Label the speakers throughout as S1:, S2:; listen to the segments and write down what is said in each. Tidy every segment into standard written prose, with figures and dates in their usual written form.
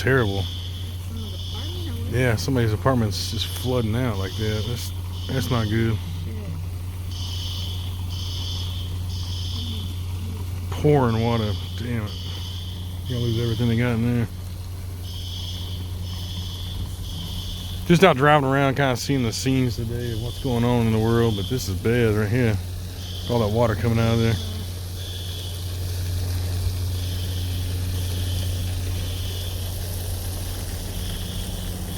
S1: terrible. Yeah, somebody's apartment's just flooding out like that. That's not good. Pouring water. Damn it. You're gonna lose everything they got in there. Just out driving around, kind of seeing the scenes today of what's going on in the world, but this is bad right here. All that water coming out of there.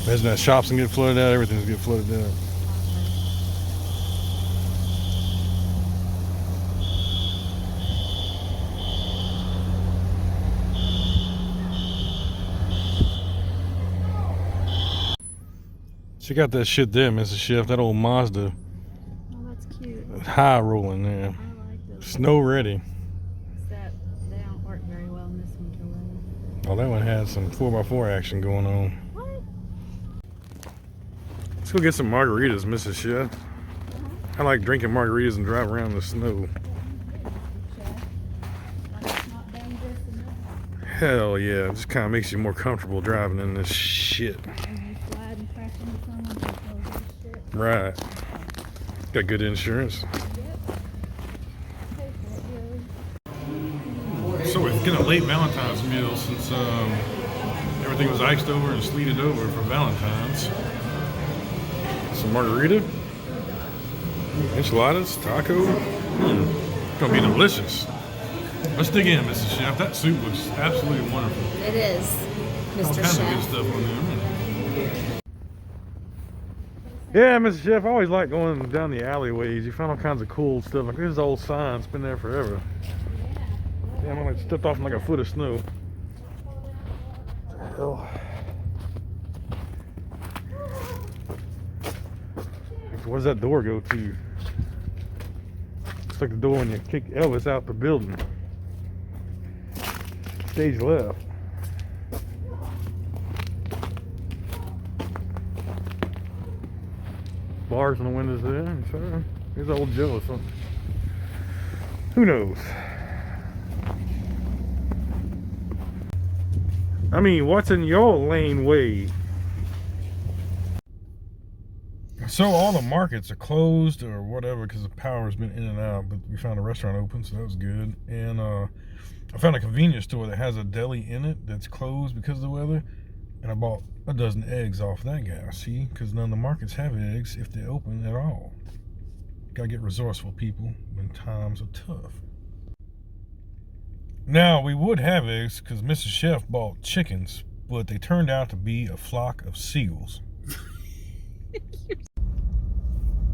S1: Imagine that shops and get flooded out, everything's get flooded out. Check out that shit there, Mrs. Chef. That old Mazda.
S2: Oh, that's cute.
S1: High rolling there.
S2: I like those.
S1: Snow ready.
S2: Except they don't work very well in this winter weather.
S1: Oh, that one had some 4x4 action going on.
S2: What?
S1: Let's go get some margaritas, Mrs. Chef. I like drinking margaritas and driving around in the snow. Hell yeah, it just kind of makes you more comfortable driving in this shit. Right. Got good insurance. So we're getting a late Valentine's meal since everything was iced over and sleeted over for Valentine's. Some margarita, enchiladas, taco. It's gonna be delicious. Let's dig in, Mrs. Chef. That soup looks absolutely wonderful.
S2: It is, Mr.
S1: All kinds
S2: Chef.
S1: of good stuff on there. Yeah, Mr. Chef, I always like going down the alleyways. You find all kinds of cool stuff. Like this old sign, it's been there forever. Yeah, I'm like stepped off in like a foot of snow. What the hell? Where does that door go to? Looks like the door when you kick Elvis out the building. Stage left. Bars on the windows there. So here's old Joe or something. Who knows? I mean, what's in your lane way? So all the markets are closed or whatever because the power's been in and out, but we found a restaurant open, so that was good. And I found a convenience store that has a deli in it that's closed because of the weather, and I bought a dozen eggs off that guy. See, because none of the markets have eggs if they open at all. Gotta get resourceful, people, when times are tough. Now we would have eggs because Mrs. Chef bought chickens, but they turned out to be a flock of seagulls.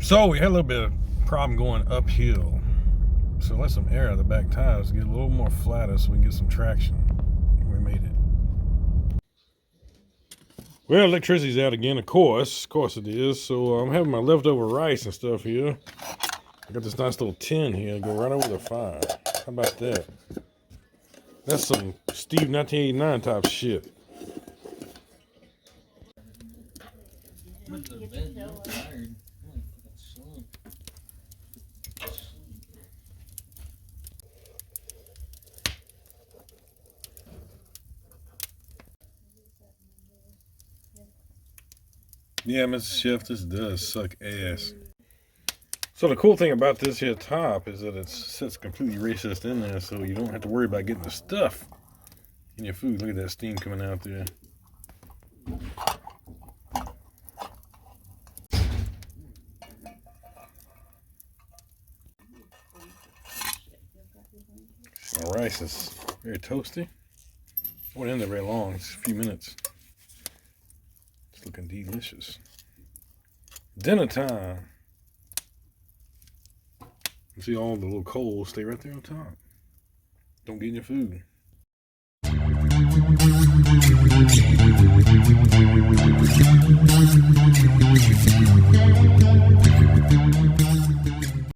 S1: So we had a little bit of problem going uphill. So let some air out of the back tires to get a little more flatter so we can get some traction. We made it. Well, electricity's out again, of course it is. So I'm having my leftover rice and stuff here. I got this nice little tin here to go right over the fire. How about that? That's some Steve 1989 type shit. Yeah, Mr. Chef, this does suck ass. So the cool thing about this here top is that it sits completely recessed in there, so you don't have to worry about getting the stuff in your food. Look at that steam coming out there. My rice is very toasty. It won't end there very long, it's a few minutes. It's looking delicious. Dinner time. You see all the little coals stay right there on top. Don't get in your food.